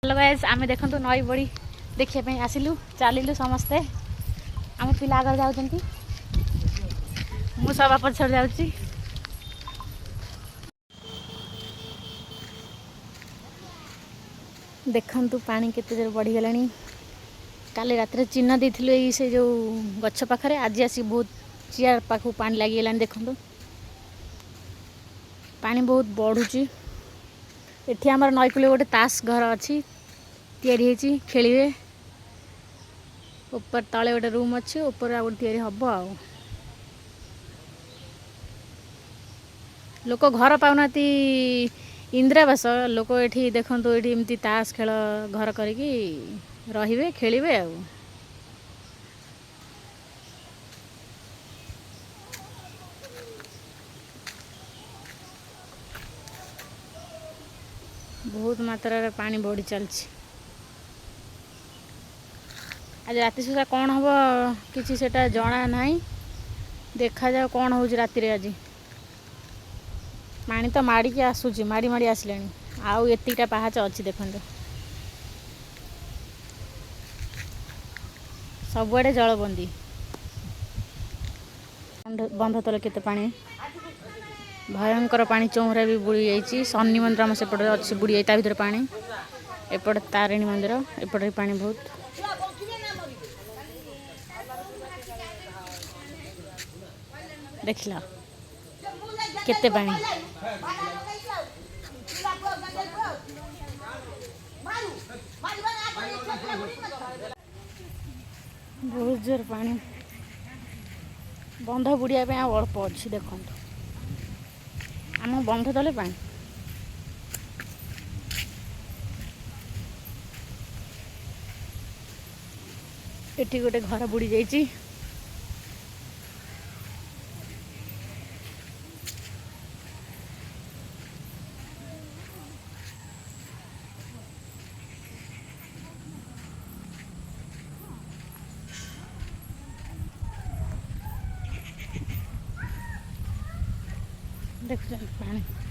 hello guys आमे देखु नई बड़ी देखिए आसिलु चलिलु समस्ते आम पिला आगे जाऊँगी मु सभा पछड़ जाऊँगी देखंतु पानी केते जोर बढ़ी गलानी काले रात चिन्ह देथिलु एई से जो गच्छ पाखरे आज आसी बहुत चियार पाखु पानी लागी गलानी देखंतु पानी बहुत बढ़ुची एठी हमर नई कुले गोटे तास घर अछि तैयारी हेची खेलिवे ऊपर तले गोटे रूम अच्छी ऊपर आ तैयारी हम आ लोक घर पाऊना इंदिरावास लोक ये देखु ये एमती तास खेल घर करिकी रहिबे खेलिबे आ बहुत मात्रा रे पानी बढ़ी चलछि आज राति सुधा कौन हम किसी सेटा जना नहीं देखा जाओ कौन हो राति रे आज पानी तो माड़ी के आसूची माड़ी माड़ी आसले आउ एतिकटा पाहाच अच्छी देखते सबुआड़े जलबंदी बंध तले केते पानी भयंकर पानी चौरा भी बुड़ी जाइए शनि मंदिर आम सेपटे अच्छी बुड़ी जाए भर पानी एपटे तारिणी मंदिर एपटे पानी बहुत देखला केते पानी बहुत जोर पानी बंध बुड़िया अल्प अच्छी देखो आम बंध तले पानी एटी गोटे घर बुड़ी जाइए देख पानी